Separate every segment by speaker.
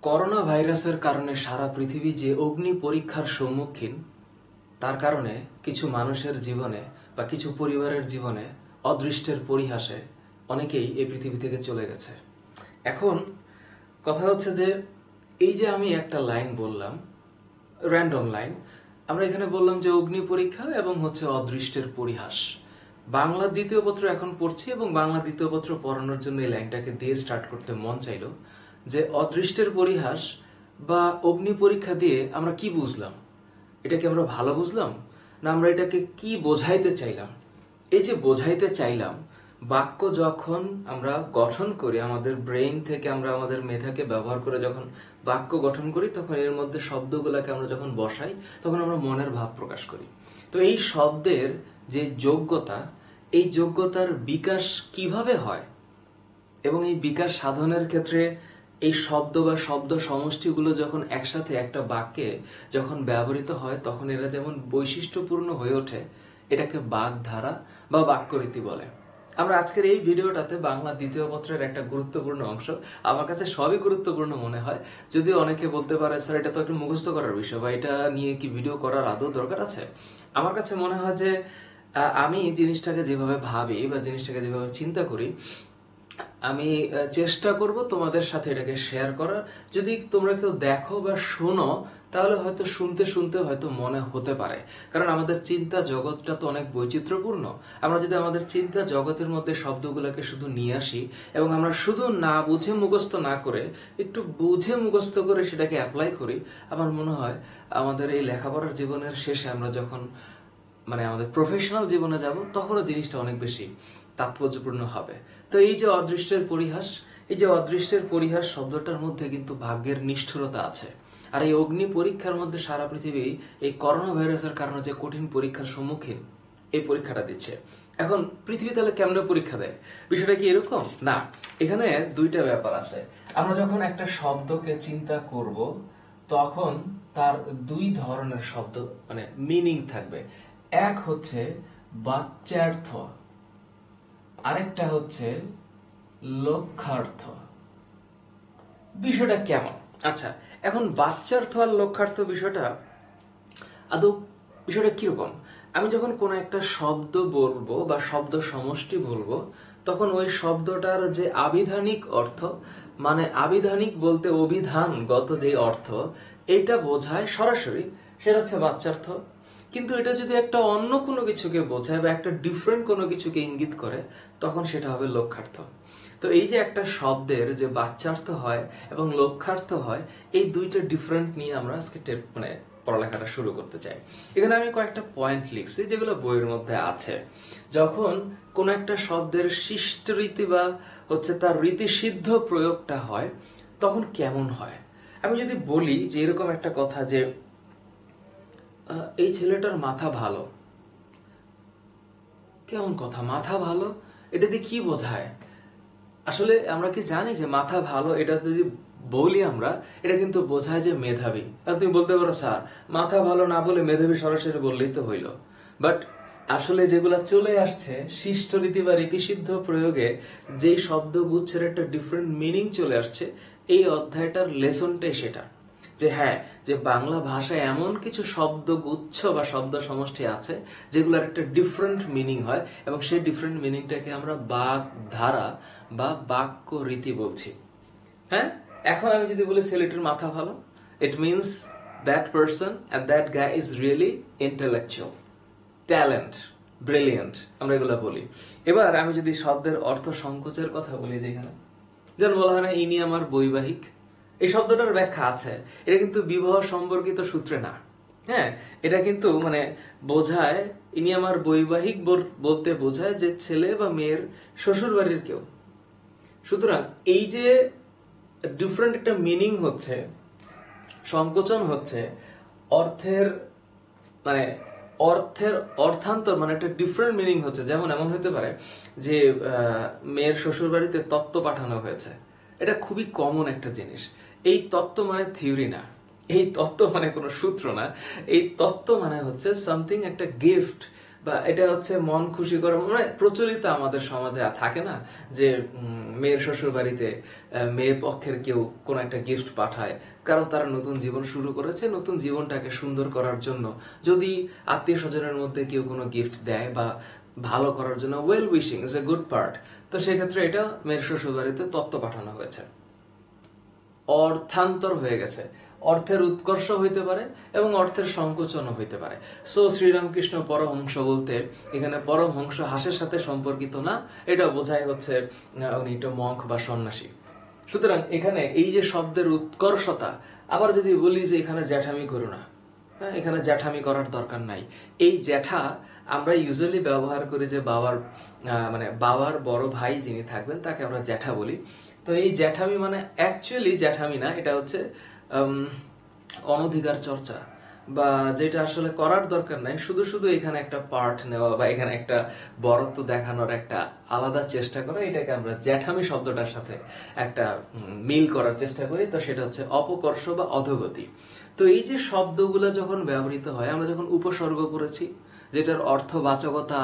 Speaker 1: Corona ভাইরাসের কারণে সারা পৃথিবী যে অগ্নি পরীক্ষার সম্মুখীন, তার কারণে কিছু মানুষের জীবনে বা কিছু পরিবারের জীবনে অদৃষ্টের পরিহাসে অনেকেই এই পৃথিবী থেকে চলে গেছে। এখন কথা হচ্ছে যে এই যে আমি একটা লাইন বললাম, র্যান্ডম লাইন, আমরা এখানে বললাম যে অগ্নি পরীক্ষা এবং হচ্ছে অদৃষ্টের পরিহাস। বাংলা দ্বিতীয় পত্র এখন পড়ছি এবং বাংলা দ্বিতীয় পত্র পড়ানোর জন্য এই লাইনটাকে দিয়ে স্টার্ট করতে মন চাইলো যে অদৃষ্টের পরিহাস বা অগ্নি পরীক্ষা দিয়ে আমরা কি বুঝলাম। এটাকে আমরা ভালো বুঝলাম, না আমরা এটাকে কি বোঝাইতে চাইলাম? এই যে বোঝাইতে চাইলাম, বাক্য যখন আমরা গঠন করি, আমাদের ব্রেইন থেকে আমরা আমাদের মেধাকে ব্যবহার করে যখন বাক্য গঠন করি, তখন এর মধ্যে শব্দগুলোকে আমরা যখন বসাই, তখন আমরা মনের ভাব প্রকাশ করি। তো এই শব্দের যে যোগ্যতা, এই যোগ্যতার বিকাশ কিভাবে হয় এবং এই বিকাশ সাধনের ক্ষেত্রে এই শব্দ বা শব্দ সমষ্টিগুলো যখন একসাথে একটা বাক্যে যখন ব্যবহৃত হয়, তখন এরা যেমন বৈশিষ্ট্যপূর্ণ হয়ে ওঠে, এটাকে বাগধারা বা বাক্যরীতি বলে। আমরা আজকের এই ভিডিওটাতে বাংলা দ্বিতীয় পত্রের একটা গুরুত্বপূর্ণ অংশ, আমার কাছে সবই গুরুত্বপূর্ণ মনে হয়, যদিও অনেকে বলতে পারে স্যার এটা তো একটু মুখস্থ করার বিষয় বা এটা নিয়ে কি ভিডিও করার আদৌ দরকার আছে। আমার কাছে মনে হয় যে আমি জিনিসটাকে যেভাবে ভাবি বা জিনিসটাকে যেভাবে চিন্তা করি, আমি চেষ্টা করব তোমাদের সাথে এটাকে শেয়ার করার। যদি তোমরা কেউ দেখো বা শোনো, তাহলে হয়তো শুনতে শুনতে হয়তো মনে হতে পারে, কারণ আমাদের চিন্তা জগৎটা তো অনেক বৈচিত্র্যপূর্ণ। আমরা যদি আমাদের চিন্তা জগতের মধ্যে শব্দগুলোকে শুধু নিয়ে আসি এবং আমরা শুধু না বুঝে মুখস্থ না করে একটু বুঝে মুখস্থ করে সেটাকে অ্যাপ্লাই করি, আমার মনে হয় আমাদের এই লেখাপড়ার জীবনের শেষে আমরা যখন আমাদের প্রফেশনাল জীবনে যাব, তখনও জিনিসটা অনেক বেশি তাৎপর্যপূর্ণ হবে। তো এই যে অদৃষ্টের পরিহাস, এই যে অদৃষ্টের পরিহাস শব্দটার মধ্যে কিন্তু ভাগ্যের নিষ্ঠুরতা আছে। আর এই অগ্নি পরীক্ষার মধ্যে সারা পৃথিবী এই করোনা ভাইরাসের কারণে যে কঠিন পরীক্ষার সম্মুখীন, এই পরীক্ষাটা দিচ্ছে। এখন পৃথিবী তাহলে কেমনে পরীক্ষা দেয়? বিষয়টা কি এরকম না, এখানে দুইটা ব্যাপার আছে। আমরা যখন একটা শব্দকে চিন্তা করব, তখন তার দুই ধরনের শব্দ মিনিং থাকবে। এক হচ্ছে বাচ্যার্থ, আরেকটা হচ্ছে লক্ষ্যার্থ। বিষয়টা কেমন? আচ্ছা, এখন বাচ্যার্থ আর লক্ষ্যার্থ বিষয়টা আদৌ বিষয়টা কিরকম? আমি যখন কোনো একটা শব্দ বলবো বা শব্দ সমষ্টি বলবো, তখন ওই শব্দটার যে আবিধানিক অর্থ, আবিধানিক বলতে অভিধানগত যে অর্থ, এটা বোঝায় সরাসরি, সেটা হচ্ছে বাচ্যার্থ। কিন্তু এটা যদি একটা অন্য কোনো কিছুকে বোঝায় বা একটা ডিফারেন্ট কোনো কিছুকে ইঙ্গিত করে, তখন সেটা হবে লক্ষ্যার্থ। তো এই যে একটা শব্দের যে বাচ্যার্থ হয় এবং লক্ষ্যার্থ হয়, এই দুইটা ডিফারেন্ট নিয়ে আমরা আজকে পড়ালেখাটা শুরু করতে চাই। এখানে আমি কয়েকটা পয়েন্ট লিখছি যেগুলো বইয়ের মধ্যে আছে। যখন কোন একটা শব্দের শিষ্ট রীতি বা হচ্ছে তার রীতিসিদ্ধ প্রয়োগটা হয়, তখন কেমন হয়? আমি যদি বলি যে এরকম একটা কথা যে এই ছেলেটার মাথা ভালো। কেমন কথা, মাথা ভালো? এটা দিয়ে কি বোঝায়? আসলে আমরা কি জানি যে মাথা ভালো এটা যদি বলি আমরা, এটা কিন্তু বোঝায় যে মেধাবী। আর তুমি বলতে পারো স্যার মাথা ভালো না বলে মেধাবী সরাসরি বললেই তো হইলো। বাট আসলে যেগুলা চলে আসছে শিষ্ট রীতি বা রীতিসিদ্ধ প্রয়োগে, যেই শব্দগুচ্ছের একটা ডিফারেন্ট মিনিং চলে আসছে, এই অধ্যায়টার লেসনটাই সেটা যে হ্যাঁ, যে বাংলা ভাষায় এমন কিছু শব্দগুচ্ছ বা শব্দ সমষ্টি আছে যেগুলোর একটা ডিফারেন্ট মিনিং হয় এবং সেই ডিফারেন্ট মিনিংটাকে আমরা বাগধারা বা বাক্য রীতি বলছি। হ্যাঁ, এখন আমি যদি বলি ছেলেটির মাথা ভালো, it means that person and that guy is really intellectual, talent, brilliant, আমরা এগুলো বলি। এবার আমি যদি শব্দের অর্থ সংকোচের কথা বলি, যেখানে যেমন বলা হয় না ইনি আমার বৈবাহিক, এই শব্দটার ব্যাখ্যা আছে। এটা কিন্তু বিবাহ সম্পর্কিত সূত্রে না। হ্যাঁ, এটা কিন্তু বোঝায় ইনি আমার বৈবাহিক বলতে বোঝায় যে ছেলে বা মেয়ের শ্বশুর বাড়ির কেউ। সুতরাং এই যে ডিফারেন্ট একটা মিনিং হচ্ছে, সংকোচন হচ্ছে, অর্থের অর্থের অর্থান্তর একটা ডিফারেন্ট মিনিং হচ্ছে। যেমন এমন হতে পারে যে মেয়ের শ্বশুর বাড়িতে তত্ত্ব পাঠানো হয়েছে। এটা খুবই কমন একটা জিনিস। এই তত্ত্ব থিওরি না, এই তত্ত্ব কোনো সূত্র না, এই তত্ত্ব হচ্ছে সামথিং, একটা গিফট বা এটা হচ্ছে মন খুশি করা, মানে প্রচলিত আমাদের সমাজে থাকে না যে মেয়ের শ্বশুর বাড়িতে মেয়ে পক্ষের কেউ কোনো একটা গিফট পাঠায়, কারণ তারা নতুন জীবন শুরু করেছে, নতুন জীবনটাকে সুন্দর করার জন্য যদি আত্মীয় স্বজনের মধ্যে কেউ কোনো গিফট দেয় বা ভালো করার জন্য, well wishing is a good part. তো সেক্ষেত্রে এটা মেয়ের শ্বশুর বাড়িতে তত্ত্ব পাঠানো হয়েছে, অর্থান্তর হয়ে গেছে, অর্থের উৎকর্ষ হইতে পারে এবং অর্থের সংকোচনও হইতে পারে। সো শ্রীরামকৃষ্ণ পরমহংস বলতে এখানে পরমহংস হাসের সাথে সম্পর্কিত না, এটা বোঝায় হচ্ছে উনি একটা মঙ্ক বা সন্ন্যাসী। সুতরাং এখানে এই যে শব্দের উৎকর্ষতা, আবার যদি বলি যে এখানে জ্যাঠামি করো না, হ্যাঁ, এখানে জ্যাঠামি করার দরকার নাই। এই জ্যাঠা আমরা ইউজুয়ালি ব্যবহার করি যে বাবার মানে বাবার বড় ভাই যিনি থাকবেন তাকে আমরা জ্যাঠা বলি। তো এই জ্যাঠামি মানে অ্যাকচুয়ালি জ্যাঠামি না, এটা হচ্ছে অনধিকার চর্চা, বা যেটা আসলে করার দরকার নাই, শুধু শুধু এখানে একটা পার্ট নেওয়া বা এখানে একটা বরত্ব দেখানোর একটা আলাদা চেষ্টা করা, এটাকে আমরা জ্যাঠামি শব্দটার সাথে একটা মিল করার চেষ্টা করি। তো সেটা হচ্ছে অপকর্ষ বা অধোগতি। তো এই যে শব্দগুলো যখন ব্যবহৃত হয়, আমরা যখন উপসর্গ করেছি যেটার অর্থবাচকতা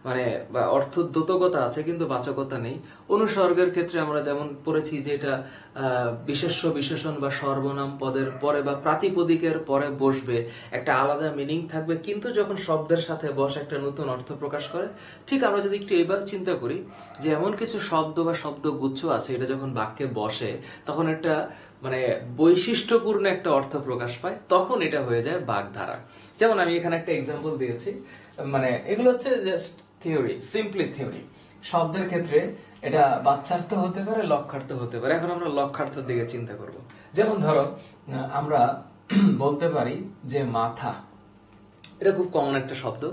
Speaker 1: মানে বা অর্থদ্যোতকতা আছে কিন্তু বাচকতা নেই, অনুসর্গের ক্ষেত্রে আমরা যেমন পড়েছি যে এটা বিশেষ্য বিশেষণ বা সর্বনাম পদের পরে বা প্রাতিপদিকের পরে বসবে, একটা আলাদা মিনিং থাকবে, কিন্তু যখন শব্দের সাথে বসে একটা নতুন অর্থ প্রকাশ করে। ঠিক আমরা যদি একটু এবার চিন্তা করি যে এমন কিছু শব্দ বা শব্দগুচ্ছ আছে, এটা যখন বাক্যে বসে তখন একটা মানে বৈশিষ্ট্যপূর্ণ একটা অর্থ প্রকাশ পায়, তখন এটা হয়ে যায় বাগধারা। যেমন আমি এখানে একটা এক্সাম্পল দিয়েছি, মানে এগুলো হচ্ছে জাস্ট থিওরি, সিম্পলি থিওরি। শব্দের ক্ষেত্রে এটা বাচ্চার্থ হতে পারে, লক্ষার্থ হতে পারে। এখন আমরা লক্ষার্থের দিকে চিন্তা করব। যেমন ধরো আমরা বলতে পারি যে মাথা, এটা খুব কমন একটা শব্দ।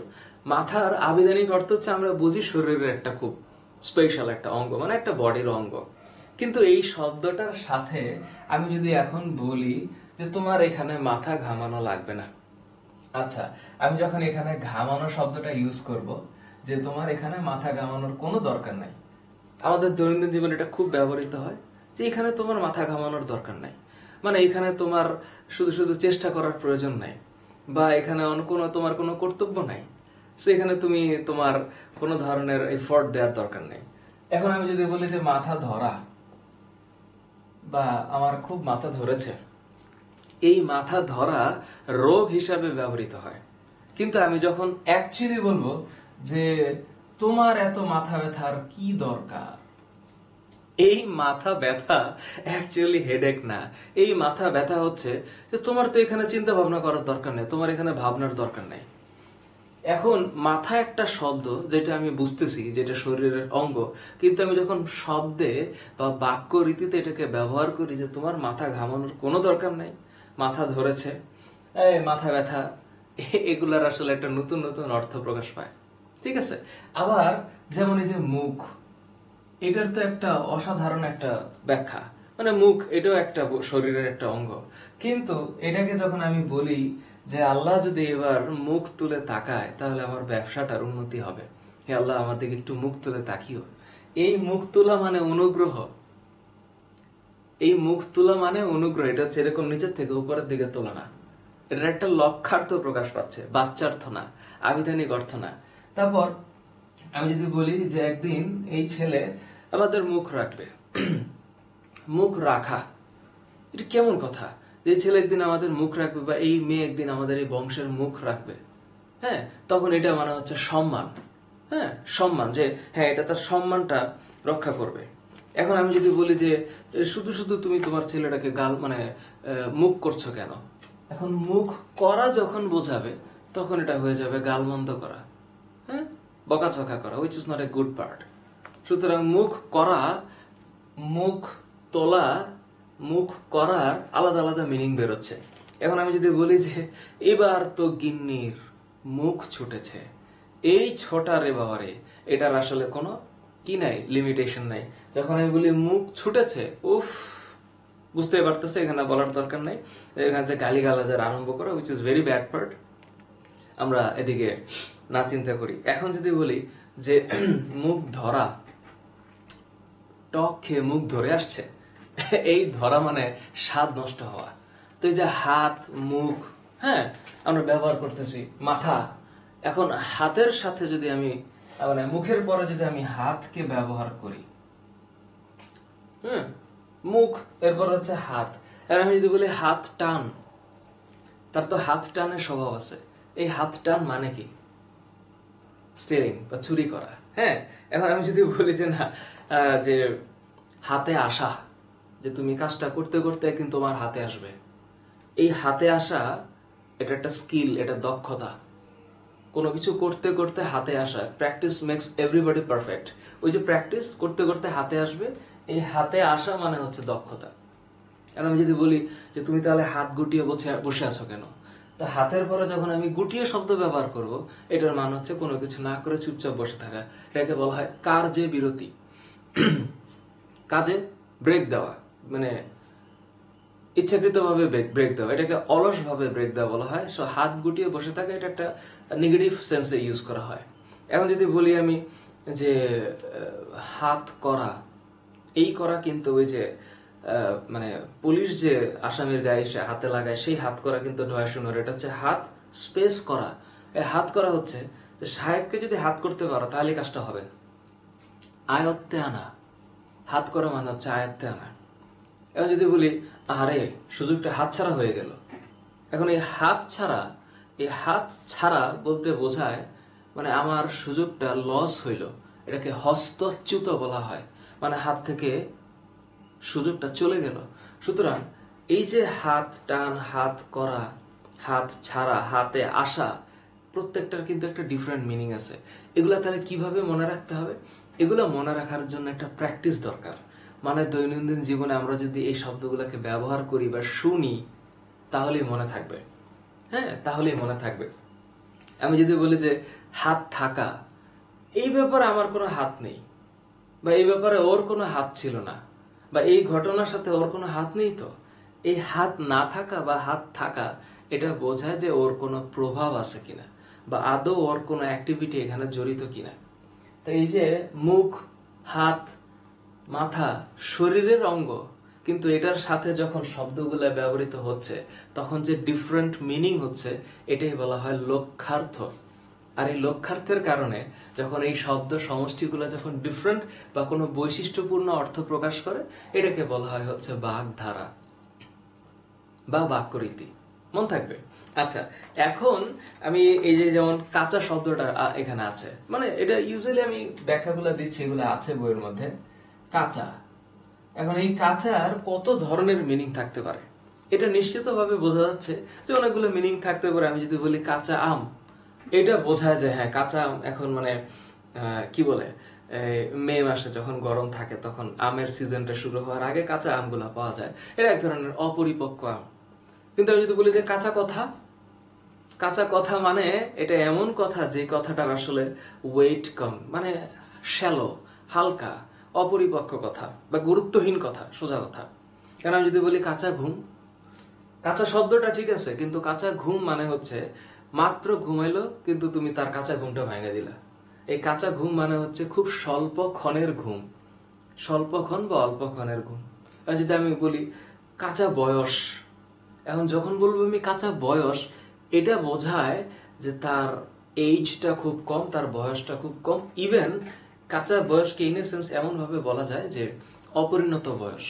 Speaker 1: মাথার আবিধানিক অর্থ হচ্ছে আমরা বুঝি শরীরের একটা খুব স্পেশাল একটা অঙ্গ, মানে একটা বডির অঙ্গ। কিন্তু এই শব্দটার সাথে আমি যদি এখন বলি যে তোমার এখানে মাথা ঘামানো লাগবে না, আচ্ছা, আমি যখন এখানে ঘামানো শব্দটা ইউজ করব যে তোমার এখানে মাথা ঘামানোর কোনো দরকার নাই, আমাদের দৈনন্দিন জীবনে এটা খুব ব্যবহৃত হয় যে এখানে তোমার মাথা ঘামানোর দরকার নাই, মানে এখানে তোমার শুধু শুধু চেষ্টা করার প্রয়োজন নাই, বা এখানে কোনো তোমার কোনো কর্তব্য নাই, সো এখানে তুমি তোমার কোনো ধরনের এফোর্ট দেওয়ার দরকার নেই। এখন আমি যদি বলি যে মাথা ধরা বা আমার খুব মাথা ধরেছে, এই মাথা ধরা রোগ হিসাবে ব্যবহৃত হয়। কিন্তু আমি যখন অ্যাকচুয়ালি বলবো যে তোমার এত মাথা ব্যথার কি দরকার, এই মাথা ব্যথা অ্যাকচুয়ালি হেডেক না, এই মাথা ব্যথা হচ্ছে যে তোমার তো এখানে চিন্তা ভাবনা করার দরকার নেই, তোমার এখানে ভাবনার দরকার নেই। এখন মাথা একটা শব্দ যেটা আমি বুঝতেছি যেটা শরীরের অঙ্গ, কিন্তু আমি যখন শব্দে বা বাক্য রীতিতে এটাকে ব্যবহার করি যে তোমার মাথা ঘামানোর কোনো দরকার নাই, মাথা ধরেছে, মাথা ব্যথা, এগুলার আসলে একটা নতুন নতুন অর্থ প্রকাশ পায়। ঠিক আছে। আবার যেমন এই যে মুখ, এটার তো একটা অসাধারণ একটা ব্যাখ্যা, মানে মুখ এটাও একটা শরীরের একটা অঙ্গ, কিন্তু এটাকে যখন আমি বলি যে আল্লাহ যদি এবার মুখ তুলে তাকায় তাহলে আমার ব্যবসাটার উন্নতি হবে, হে আল্লাহ আমার দিকে একটু মুখ তুলে তাকিও, এই মুখ তোলা মানে অনুগ্রহ, এই মুখ তোলা মানে অনুগ্রহ, এটা হচ্ছে এরকম নিচের থেকে উপরের দিকে তোলা না, এটা একটা লক্ষার্থ প্রকাশ পাচ্ছে, বাচ্চার্থ না, আবিধানিক অর্থ না। তারপর আমি যদি বলি যে একদিন এই ছেলে আমাদের মুখ রাখবে, মুখ রাখা এটা কেমন কথা, যে ছেলে একদিন আমাদের মুখ রাখবে বা এই মেয়ে একদিন আমাদের এই বংশের মুখ রাখবে, হ্যাঁ, তখন এটা মানে হচ্ছে সম্মান, হ্যাঁ সম্মান, যে হ্যাঁ এটা তার সম্মানটা রক্ষা করবে। এখন আমি যদি বলি যে শুধু শুধু তুমি তোমার ছেলেটাকে গাল মানে মুখ করছো কেন, এখন মুখ করা যখন বোঝাবে তখন এটা হয়ে যাবে গালমন্দ করা, হ্যাঁ, বকাঝকা করা, which is not a good part. সুতরাং মুখ করা, মুখ তোলা, মুখ করার আলাদা আলাদা মিনিং বেরোচ্ছে। এখন আমি যদি বলি যে এবার তো গিন্নির মুখ ছুটেছে, এই ছোটার এবারে এটার আসলে কোনো কি নাই, লিমিটেশন নাই। যখন আমি বলি মুখ ছুটেছে, উফ, বুঝতে পারতেছে এখানে বলার দরকার নাই, এখানে যে গালিগালাজের আরম্ভ করা, which is very bad part, আমরা এদিকে না চিন্তা করি। এখন যদি বলি যে মুখ ধরা, টক খেয়ে মুখ ধরে আসছে, এই ধরা মানে স্বাদ নষ্ট হওয়া। তো এই যে হাত, মুখ, হ্যাঁ আমরা ব্যবহার করতেছি, মাথা, এখন হাতের সাথে যদি আমি মানে মুখের পরে যদি আমি হাতকে ব্যবহার করি, মুখ এরপর হচ্ছে হাত, আর আমি যদি বলি হাত টান, তার তো হাত টানের স্বভাব আছে। এই হাত টান মানে কি? স্টিলিং বা চুরি করা। হ্যাঁ, এখন আমি যদি বলি যে না, যে হাতে আসা, যে তুমি কাজটা করতে করতে একদিন তোমার হাতে আসবে, এই হাতে আসা এটা একটা স্কিল, এটা দক্ষতা। কোনো কিছু করতে করতে হাতে আসা, প্র্যাকটিস মেক্স এভরিবডি পারফেক্ট। ওই যে প্র্যাকটিস করতে করতে হাতে আসবে, এই হাতে আসা মানে হচ্ছে দক্ষতা। এখন আমি যদি বলি যে তুমি তাহলে হাত গুটিয়ে বসে আছো কেন, তো হাতের পরে যখন আমি গুটিয়ে শব্দ ব্যবহার করব, এটার মান হচ্ছে কোনো কিছু না করে চুপচাপ বসে থাকা। এটাকে বলা হয় কার্যে বিরতি। কাজে ব্রেক দেওয়া, মানে ইচ্ছাকৃতভাবে ব্রেক দেওয়া, এটাকে অলসভাবে ব্রেক দেওয়া বলা হয়। সো হাত গুটিয়ে বসে থাকা, এটা একটা নেগেটিভ সেন্সে ইউজ করা হয়। এখন যদি বলি আমি যে হাত করা, এই করা কিন্তু ওই যে মানে পুলিশ যে আসামির গায়ে সে হাতে লাগায়, সেই হাত করা কিন্তু ঢয় শূন্যর, এটা হচ্ছে হাত স্পেস করা। এই হাত করা হচ্ছে যে সাহেবকে যদি হাত করতে পারো তাহলে কাজটা হবে। আয়ত্তে আনা, হাত করা মানে হচ্ছে আয়ত্তে আনা। এখন যদি বলি আরে সুযোগটা হাতছাড়া হয়ে গেল, এখন এই হাত ছাড়া বলতে বোঝায় মানে আমার সুযোগটা লস হইল, এটাকে হস্তচ্যুত বলা হয়, মানে হাত থেকে সুযোগটা চলে গেল। সুতরাং এই যে হাত টান, হাত করা, হাত ছাড়া, হাতে আসা, প্রত্যেকটার কিন্তু একটা ডিফারেন্ট মিনিং আছে। এগুলা তাহলে কিভাবে মনে রাখতে হবে? এগুলো মনে রাখার জন্য একটা প্র্যাকটিস দরকার। মানে দৈনন্দিন জীবনে আমরা যদি এই শব্দগুলোকে ব্যবহার করি বা শুনি, তাহলেই মনে থাকবে। হ্যাঁ, তাহলেই মনে থাকবে। আমি যদি বলি যে হাত থাকা, এই ব্যাপারে আমার কোনো হাত নেই, বা এই ব্যাপারে ওর কোনো হাত ছিল না, বা এই ঘটনার সাথে ওর কোনো হাত নেই, তো এই হাত না থাকা বা হাত থাকা, এটা বোঝায় যে ওর কোনো প্রভাব আছে কিনা, বা আদৌ ওর কোনো অ্যাক্টিভিটি এখানে জড়িত কিনা। তো এই যে মুখ, হাত, মাথা শরীরের অঙ্গ, কিন্তু এটার সাথে যখন শব্দগুলো ব্যবহৃত হচ্ছে তখন যে ডিফারেন্ট মিনিং হচ্ছে, এটাই বলা হয় লক্ষ্যার্থ। আর এই লক্ষ্যার্থের কারণে যখন এই শব্দ সমষ্টিগুলো যখন ডিফারেন্ট বা কোনো বৈশিষ্ট্যপূর্ণ অর্থ প্রকাশ করে, এটাকে বলা হয় হচ্ছে বাগধারা বা বাক্যরীতি। মন থাকবে? আচ্ছা, এখন আমি এই যে যেমন কাঁচা শব্দটা এখানে আছে, মানে এটা ইউজুয়ালি আমি ব্যাখ্যাগুলো দিচ্ছি, এগুলো আছে বইয়ের মধ্যে। কাঁচা, এখন এই কাঁচার কত ধরনের মিনিং থাকতে পারে, এটা নিশ্চিতভাবে বোঝা যাচ্ছে যে অনেকগুলো মিনিং থাকতে পারে। আমি যদি বলি কাঁচা আম, এটা বোঝা যায় হ্যাঁ কাঁচা আম এখন মানে কি বলে, মে মাসে যখন গরম থাকে তখন আমের সিজনটা শুরু হওয়ার আগে কাঁচা আমগুলা পাওয়া যায়, এটা এক ধরনের অপরিপক্ক আম। কিন্তু আমি যদি বলি যে কাঁচা কথা, কাঁচা কথা মানে এটা এমন কথা যে কথাটার আসলে ওয়েট কম, মানে শ্যালো, হালকা, অপরিপক্ক কথা বা গুরুত্বহীন কথা, সোজা কথা। কারণ আমি যদি বলি কাঁচা ঘুম, কাঁচা শব্দটা ঠিক আছে, কিন্তু কাঁচা ঘুম মানে হচ্ছে মাত্র ঘুমাইলো কিন্তু তুমি তার কাঁচা ঘুমটা ভেঙে দিলা। এই কাঁচা ঘুম মানে হচ্ছে খুব স্বল্প ক্ষণের ঘুম, স্বল্পক্ষণ বা অল্পক্ষণের ঘুম। আর যদি আমি বলি কাঁচা বয়স, এখন যখন বলবো আমি কাঁচা বয়স, এটা বোঝায় যে তার এইজটা খুব কম, তার বয়সটা খুব কম। ইভেন কাঁচা বয়সকে ইন এ সেন্স এমন ভাবে বলা যায় যে অপরিণত বয়স,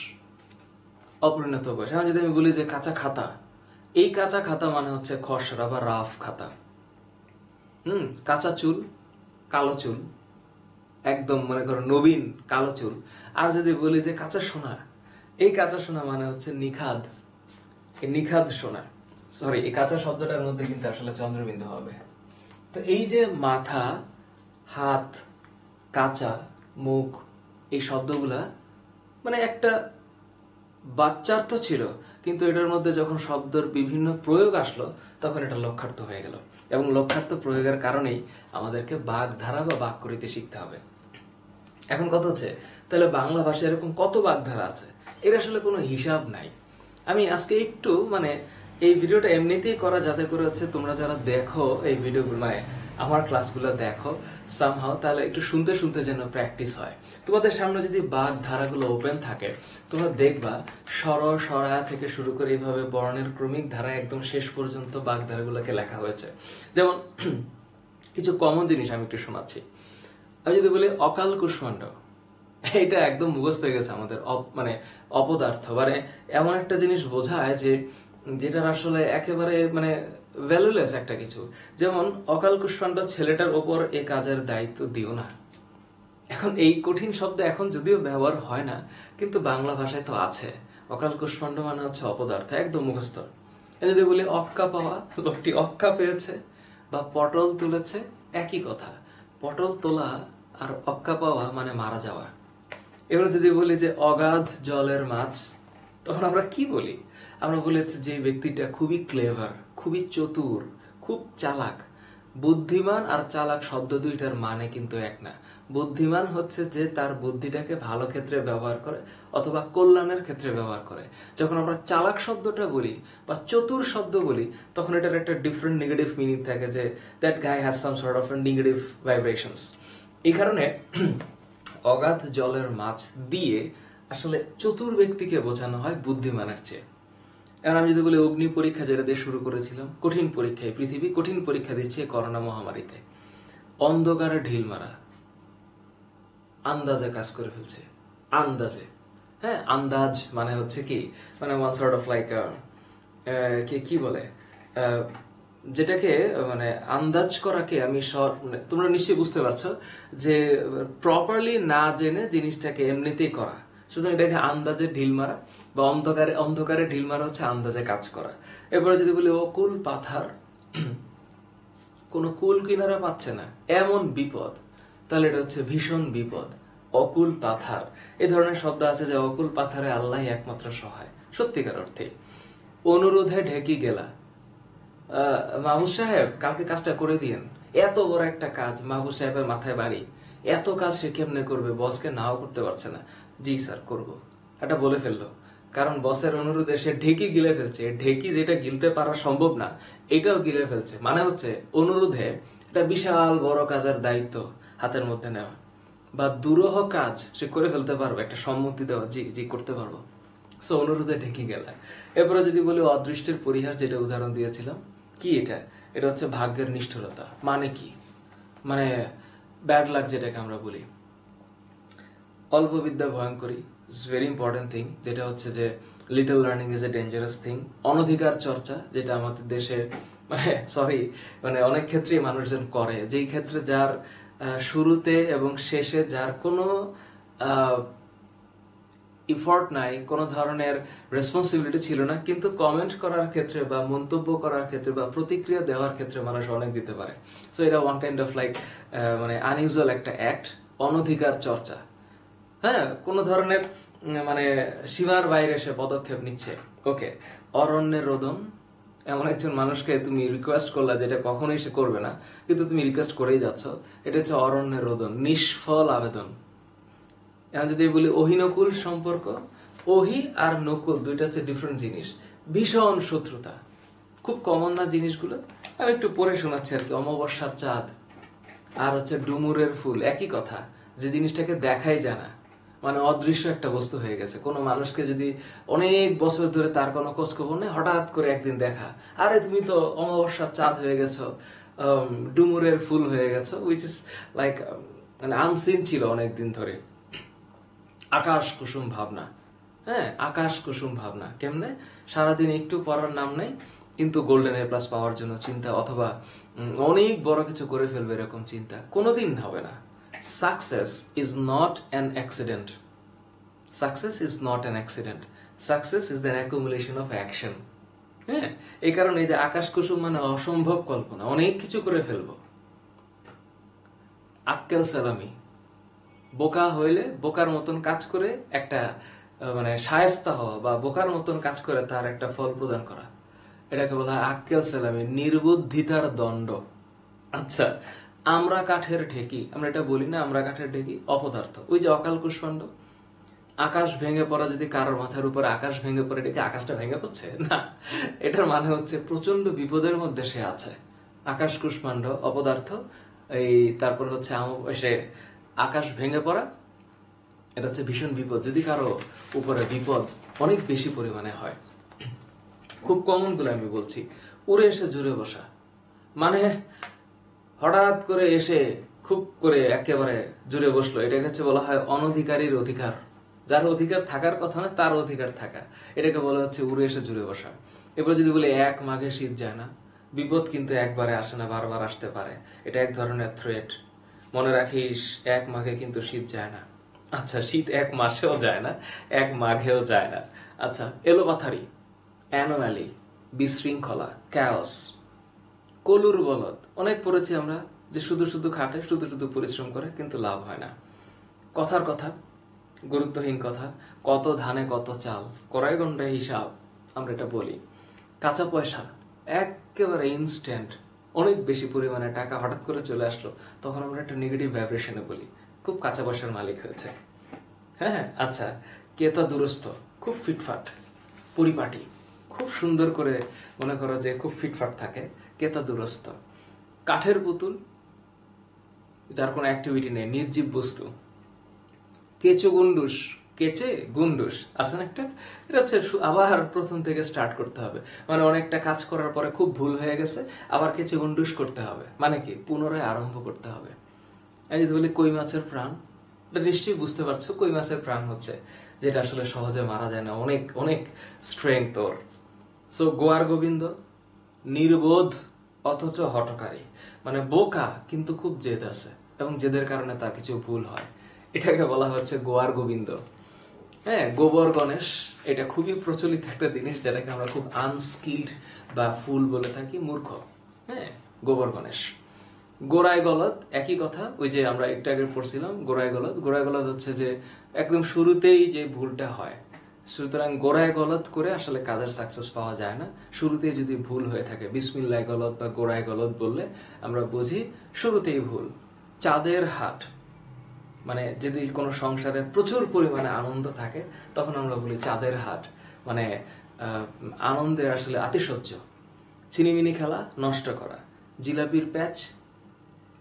Speaker 1: অপরিণত বয়স। এখন যদি আমি বলি যে কাঁচা খাতা, এই কাঁচা খাতা মানে হচ্ছে খসড়া বা রাফ খাতা। কাঁচা চুল, কালো চুল, একদম মনে করো নবীন কালো চুল। আর যদি বলি যে কাঁচা সোনা, এই কাঁচা সোনা মানে হচ্ছে নিখাদ, নিখাদ সোনা। সরি, এই কাঁচা শব্দটার মধ্যে কিন্তু আসলে চন্দ্রবিন্দু হবে। তো এই যে মাথা, হাত, কাঁচা, মুখ, এই শব্দগুলা মানে একটা বাচ্চার্থ ছিল, কিন্তু এটার মধ্যে যখন শব্দের বিভিন্ন প্রয়োগ আসলো তখন এটা লক্ষ্যার্থ হয়ে গেল। এবং লক্ষ্যার্থ প্রয়োগের কারণেই আমাদেরকে বাগধারা বা বাক্যরীতি শিখতে হবে। এখন কথা হচ্ছে তাহলে বাংলা ভাষায় এরকম কত বাগধারা আছে, এর আসলে কোনো হিসাব নাই। আমি আজকে একটু মানে এই ভিডিওটা এমনিতেই করা যাতে করে হচ্ছে তোমরা যারা দেখো এই ভিডিওগুলো, মানে আমার ক্লাসগুলো দেখো সামহাও, তাহলে একটু শুনতে শুনতে যেন প্র্যাকটিস হয়। তোমাদের সামনে যদি বাগ ধারাগুলো ওপেন থাকে, তোমরা দেখবা স্বর স্বরা থেকে শুরু করে এইভাবে বর্ণের ক্রমিক ধারা একদম শেষ পর্যন্ত বাগ ধারাগুলোকে লেখা হয়েছে। যেমন কিছু কমন জিনিস আমি একটু শোনাচ্ছি। আমি যদি বলি অকাল কুষ্মাণ্ড, এটা একদম মুখস্থ হয়ে গেছে আমাদের, মানে অপদার্থ, মানে এমন একটা জিনিস বোঝায় যে যেটার আসলে একেবারে মানে ভ্যালুলেস একটা কিছু। যেমন অকাল কুষ্মাণ্ড, ছেলেটার ওপর এ কাজের দায়িত্ব দিও না। এখন এই কঠিন শব্দ এখন যদিও ব্যবহার হয় না, কিন্তু বাংলা ভাষায় তো আছে। অকাল কুষ্মাণ্ড মানে হচ্ছে অপদার্থ, একদম মুখস্থ। যদি বলি অক্কা পাওয়া, লোকটি অক্কা পেয়েছে, বা পটল তুলেছে, একই কথা। পটল তোলা আর অক্কা পাওয়া মানে মারা যাওয়া। এবার যদি বলি যে অগাধ জলের মাছ, তখন আমরা কি বলি? আমরা বলি যে ব্যক্তিটা খুবই ক্লেভার, খুবই চতুর, খুব চালাক। বুদ্ধিমান আর চালাক শব্দ দুইটার মানে কিন্তু এক না। বুদ্ধিমান হচ্ছে যে তার বুদ্ধিটাকে ভালো ক্ষেত্রে ব্যবহার করে অথবা কল্যাণের ক্ষেত্রে ব্যবহার করে। যখন আমরা চালাক শব্দটা বলি বা চতুর শব্দ বলি, তখন এটার একটা ডিফারেন্ট নেগেটিভ মিনিং থাকে, যে that guy has some sort of negative vibrations. এই কারণে অগাধ জলের মাছ দিয়ে আসলে চতুর ব্যক্তিকে বোঝানো হয় বুদ্ধিমানের চেয়ে। এখন আমি যদি বলি অগ্নি পরীক্ষা, যেটা দিয়ে শুরু করেছিলাম, কঠিন পরীক্ষায় পৃথিবী কঠিন পরীক্ষা দিচ্ছে করোনা মহামারীতে। অন্ধকারে ঢিল মারা, আন্দাজে কাজ করে ফেলছে, আন্দাজে। হ্যাঁ, আন্দাজ মানে হচ্ছে কি, মানে ওয়ান সর্ট অফ লাইক কি বলে, যেটাকে মানে আন্দাজ করাকে আমি তোমরা নিশ্চয়ই বুঝতে পারছো যে প্রপারলি না জেনে জিনিসটাকে এমনিতেই করা, সুতরাং এটাকে আন্দাজে ঢিল মারা, বা অন্ধকারে অন্ধকারে ঢিল মারা হচ্ছে আন্দাজে কাজ করা। এরপরে যদি বলি অকুল পাথার, কোনো কুল কিনারা পাচ্ছে না, এমন বিপদ, তাহলে এটা হচ্ছে ভীষণ বিপদ। অকুল পাথার, এই ধরনের শব্দ আছে যে অকুল পাথারে আল্লাহ একমাত্র সহায়, সত্যিকার অর্থে। অনুরোধে ঢেকি গেলা, মাহবুব সাহেব কালকে কাজটা করে দিয়েন। এত বড় একটা কাজ মাহবুব সাহেবের মাথায় বাড়ি, এত কাজ সে কেমনে করবে, বসকে নাও করতে পারছে না। জি স্যার করব, এটা বলে ফেললো, কারণ বসের অনুরোধে সে ঢেকি গিলে ফেলছে। ঢেকি যেটা গিলতে পারা সম্ভব না, এটাও গিলে ফেলছে। মানে হচ্ছে অনুরোধে একটা বিশাল বড় কাজের দায়িত্ব হাতের মধ্যে নেওয়া, বা দুরূহ কাজ সে করে ফেলতে পারবে, একটা সম্মতি দেওয়া, জি জি করতে পারবো। সো অনুরোধে ঢেকে গেল। এরপরে যদি বলি অদৃষ্টের পরিহার, যেটা উদাহরণ দিয়েছিলাম, কি এটা? এটা হচ্ছে ভাগ্যের নিষ্ঠুরতা। মানে কি? মানে ব্যাড লাক যেটাকে আমরা বলি। অল্প বিদ্যা ভয়ঙ্করী, ইটস ভেরি ইম্পর্টেন্ট থিং, যেটা হচ্ছে যে little learning is a dangerous thing. অনধিকার চর্চা, যেটা আমাদের দেশে মানে অনেক ক্ষেত্রেই মানুষজন করে, যেই ক্ষেত্রে যার শুরুতে এবং শেষে যার কোনো ইফোর্ট নাই, কোনো ধরনের রেসপন্সিবিলিটি ছিল না, কিন্তু কমেন্ট করার ক্ষেত্রে বা মন্তব্য করার ক্ষেত্রে বা প্রতিক্রিয়া দেওয়ার ক্ষেত্রে মানুষ অনেক দিতে পারে। সো এটা ওয়ান কাইন্ড অফ লাইক মানে আনইউজুয়াল একটা অ্যাক্ট, অনধিকার চর্চা। হ্যাঁ, কোনো ধরনের মানে সীমার বাইরে সে পদক্ষেপ নিচ্ছে। ওকে, অরণ্যের রোদন, এমন একজন মানুষকে তুমি রিকোয়েস্ট করলা যেটা কখনোই সে করবে না, কিন্তু তুমি রিকোয়েস্ট করেই যাচ্ছ, এটা হচ্ছে অরণ্যের রোদন, নিষ্ফল আবেদন। এখন যদি বলি অহিনকুল সম্পর্ক, অহি আর নকুল দুইটা হচ্ছে ডিফারেন্ট জিনিস, ভীষণ শত্রুতা। খুব কমন না জিনিসগুলো, আমি একটু পড়ে শোনাচ্ছি আর কি। অমাবস্যার চাঁদ আর হচ্ছে ডুমুরের ফুল, একই কথা, যে জিনিসটাকে দেখাই যায় না, মানে অদৃশ্য একটা বস্তু হয়ে গেছে। কোনো মানুষকে যদি অনেক বছর ধরে তার কোনো খোঁজখবর নেই, হঠাৎ করে একদিন দেখা, আরে তুমি তো অমাবস্যার চাঁদ হয়ে গেছো, ডুমুরের ফুল হয়ে গেছো, উইচ ইজ লাইক মানে আনসিন ছিল অনেকদিন ধরে। আকাশ কুসুম ভাবনা, হ্যাঁ, আকাশ কুসুম ভাবনা কেমনে? সারাদিন একটু পড়ার নাম নেই, কিন্তু গোল্ডেন এ প্লাস পাওয়ার জন্য চিন্তা, অথবা অনেক বড় কিছু করে ফেলবে এরকম চিন্তা, কোনোদিন হবে না। Success is not an accident, success is not an accident, success is than accumulation of action. হ্যাঁ, এই কারণে এই যে আকাশ কুসুম মানে অসম্ভব কল্পনা, অনেক কিছু করে ফেলবো। আক্কেল সালামি, বোকা হইলে বোকার মতন কাজ করে একটা মানে শায়েস্তা হওয়া, বা বোকার মতন কাজ করে তার একটা ফল প্রদান করা, এটাকে বলা হয় আক্কেল সালামি, নির্বুদ্ধিতার দণ্ড। আচ্ছা, আমরা কাঠের ঢেকি, আমরা এটা বলি না আমরা কাঠের ঢেকি, অপদার্থ। ওই যে অকাল কুষ্মাণ্ড, আকাশ ভেঙে পড়া, যদি কারোর মাথার উপরে আকাশ ভেঙে পড়ে, এটা কি আকাশটা ভেঙে পড়ছে না, এটার মানে হচ্ছে প্রচন্ড বিপদের মধ্যে সে আছে। আকাশ কুষ্মাণ্ড, অপদার্থ। এই তারপর হচ্ছে সে আকাশ ভেঙে পড়া, এটা হচ্ছে ভীষণ বিপদ, যদি কারো উপরে বিপদ অনেক বেশি পরিমাণে হয়। খুব কমন গুলো আমি বলছি। উড়ে এসে জুড়ে বসা, মানে হঠাৎ করে এসে খুব করে একেবারে জুড়ে বসলো, এটাকে হচ্ছে বলা হয় অনধিকারীর অধিকার। যার অধিকার থাকার কথা না তার অধিকার থাকা, এটাকে বলা হচ্ছে উড়ে এসে জুড়ে বসা। এবার যদি বলি এক মাঘে শীত যায় না, বিপদ কিন্তু একবারে আসে না, বারবার আসতে পারে। এটা এক ধরনের থ্রেট। মনে রাখিস, এক মাঘে কিন্তু শীত যায় না। আচ্ছা, শীত এক মাসেও যায় না, এক মাঘেও যায় না। আচ্ছা, এলোপাথারি, অ্যানোম্যালি, বিশৃঙ্খলা, ক্যাওস, কলুর বলদ অনেক পড়েছি আমরা, যে শুধু শুধু খাটে, শুধু শুধু পরিশ্রম করে, কিন্তু লাভ হয় না। কথার কথা, গুরুত্বহীন কথা, কত ধানে কত চাল, কড়াই গন্ডা হিসাব, আমরা এটা বলি। কাঁচা পয়সা, একেবারে ইনস্ট্যান্ট, অনেক বেশি পরিমাণে টাকা হঠাৎ করে চলে আসলো, তখন আমরা একটা নেগেটিভ ভাইব্রেশনে বলি খুব কাঁচা পয়সার মালিক হয়েছে। হ্যাঁ, আচ্ছা, কেতা দুরস্ত, খুব ফিটফাট, পরিপাটি, খুব সুন্দর করে মনে করো যে খুব ফিটফাট থাকে, কেতা দুরস্ত। কাঠের পুতুল, যার কোনো অ্যাক্টিভিটি নেই, নির্জীব বস্তু। কেচো গুন্ডুস, কেচে গুন্ডুস আছে না একটা, এটা হচ্ছে আবার প্রথম থেকে স্টার্ট করতে হবে। মানে অনেকটা কাজ করার পরে খুব ভুল হয়ে গেছে, আবার কেচে গুন্ডুস করতে হবে, মানে কি পুনরায় আরম্ভ করতে হবে। আমি যদি বলি কই মাছের প্রাণ, এটা নিশ্চয়ই বুঝতে পারছো কই মাছের প্রাণ হচ্ছে যেটা আসলে সহজে মারা যায় না, অনেক অনেক স্ট্রেংথ ওর। সো গোয়ার গোবিন্দ, নির্বোধ অথচ হঠকারী, মানে বোকা কিন্তু খুব জেদ আছে, এবং জেদের কারণে তার কিছু ভুল হয়, এটাকে বলা হচ্ছে গোয়ার গোবিন্দ। হ্যাঁ, গোবর গণেশ, এটা খুবই প্রচলিত একটা জিনিস, যেটাকে আমরা খুব আনস্কিল্ড বা ফুল বলে থাকি, মূর্খ। হ্যাঁ, গোবর গণেশ। গোড়ায় গলদ, একই কথা, ওই যে আমরা একটু আগে পড়ছিলাম গোড়ায় গলদ। গোড়ায় গলদ হচ্ছে যে একদম শুরুতেই যে ভুলটা হয়, সুতরাং গোড়ায় গলদ করে আসলে কাজের সাকসেস পাওয়া যায় না। শুরুতে যদি ভুল হয়ে থাকে, বিসমিল্লাহ গলদ বা গোড়ায় গলদ বললে আমরা বুঝি শুরুতেই ভুল। চাঁদের হাট, মানে যদি কোনো সংসারে প্রচুর পরিমাণে আনন্দ থাকে, তখন আমরা বলি চাঁদের হাট, মানে আনন্দের আসলে আতিশয্য। চিনিমিনি খেলা, নষ্ট করা। জিলাপির প্যাচ,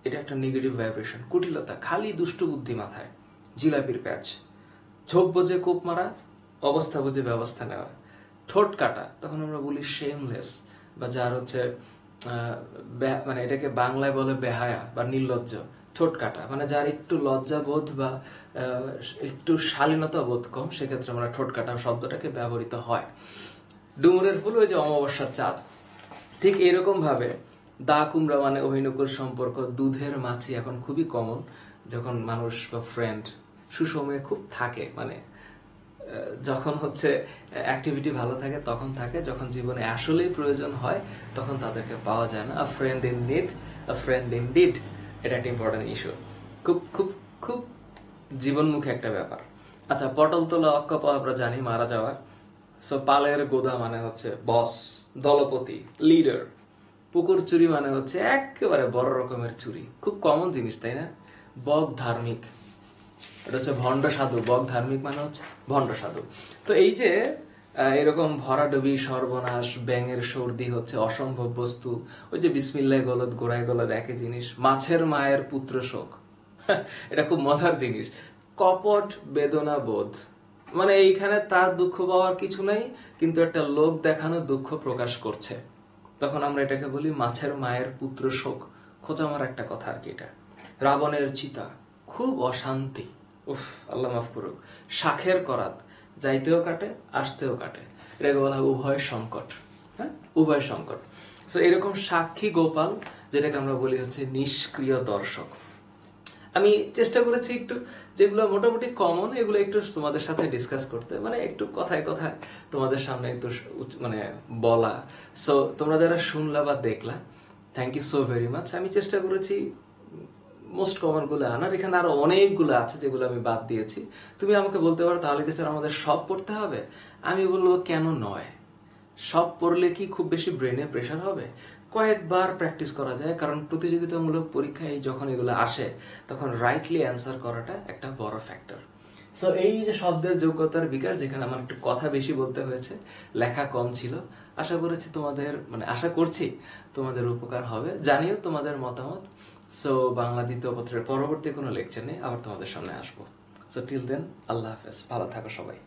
Speaker 1: এটা একটা নেগেটিভ ভাইব্রেশন, কুটিলতা, খালি দুষ্টু বুদ্ধি মাথায়। জিলাপির প্যাচ। ঝোপ বোঝে কোপ মারা, অবস্থা বুঝে ব্যবস্থা নেওয়া। ঠোঁট কাটা, তখন আমরা বলি শেমলেস, বা যার হচ্ছে মানে এটাকে বাংলায় বলে বেহায়া বা নির্লজ্জ। ঠোঁট কাটা মানে যার একটু লজ্জা বোধ বা একটু শালীনতা বোধ কম, সেক্ষেত্রে আমরা ঠোঁট কাটা শব্দটাকে ব্যবহৃত হয়। ডুমুরের ফুল, ওই যে অমাবস্যার চাঁদ। ঠিক এরকম ভাবে দা কুমড়া মানে অহিনুকুর সম্পর্ক। দুধের মাছি এখন খুবই কমন, যখন মানুষ বা ফ্রেন্ড সুসময়ে খুব থাকে, মানে যখন হচ্ছে অ্যাক্টিভিটি ভালো থাকে তখন থাকে, যখন জীবনে আসলেই প্রয়োজন হয় তখন তাদেরকে পাওয়া যায় না। আ friend in need, a friend in deed, এটা একটা ইম্পর্টেন্ট ইস্যু, খুব খুব খুব জীবনমুখী একটা ব্যাপার। আচ্ছা, পটল তোলা অক্ষ আমরা জানি মারা যাওয়া। সো পালের গোদা মানে হচ্ছে বস, দলপতি, লিডার। পুকুর চুরি মানে হচ্ছে একেবারে বড় রকমের চুরি, খুব কমন জিনিস, তাই না? বক ধার্মিক, এটা হচ্ছে ভণ্ড সাধু। বক ধার্মিক মানে হচ্ছে ভণ্ড সাধু। তো এই যে এরকম ভরাডুবি, সর্বনাশ, ব্যাঙের সর্দি হচ্ছে অসম্ভব বস্তু। ওই যে বিসমিল্লাহ গলদ, গোড়ায় গলদ, একই জিনিস। মাছের মায়ের পুত্র শোক, এটা খুব মজার জিনিস। কপট বেদনা বোধ, মানে এইখানে তার দুঃখ পাওয়ার কিছু নাই, কিন্তু একটা লোক দেখানো দুঃখ প্রকাশ করছে, তখন আমরা এটাকে বলি মাছের মায়ের পুত্র শোক। খোঁচা আমার একটা কথা আর কি এটা। রাবণের চিতা, খুব অশান্তি, উফ, আল্লাহ মাফ করুক। শাখের করাত, যাইতেও কাটে আসতেও কাটে, এটাকে বলা হয় উভয় সংকট। হ্যাঁ, উভয় সংকট। সো এরকম সাক্ষী গোপাল, যেটাকে আমরা বলি হচ্ছে নিষ্ক্রিয় দর্শক। আমি চেষ্টা করেছি একটু যেগুলো মোটামুটি কমন, এগুলো একটু তোমাদের সাথে ডিসকাস করতে, মানে একটু কথায় কথায় তোমাদের সামনে একটু মানে বলা। সো তোমরা যারা শুনলা বা দেখলা, thank you so very much. আমি চেষ্টা করেছি মোস্ট কমন গুলো আনার, এখানে আরো অনেকগুলো আছে যেগুলো আমি বাদ দিয়েছি। তুমি আমাকে বলতে পারো তাহলে কি স্যার আমাদের সব পড়তে হবে? আমি বলবো কেন নয়, সব পড়লে কি খুব বেশি ব্রেনে প্রেশার হবে? কয়েকবার প্র্যাকটিস করা যায়, কারণ প্রতিযোগিতামূলক পরীক্ষায় যখন এগুলো আসে তখন রাইটলি অ্যান্সার করাটা একটা বড় ফ্যাক্টর। সো এই যে শব্দের যোগ্যতার বিকাশ, যেখানে আমার একটু কথা বেশি বলতে হয়েছে, লেখা কম ছিল, আশা করেছি তোমাদের, মানে আশা করছি তোমাদের উপকার হবে। জানিও তোমাদের মতামত। সো বাংলা দ্বিতীয় পত্রের পরবর্তী কোনো লেকচার নেই, আবার তোমাদের সামনে আসবো। সো টিল দেন, আল্লাহ হাফেজ, ভালো থাকো সবাই।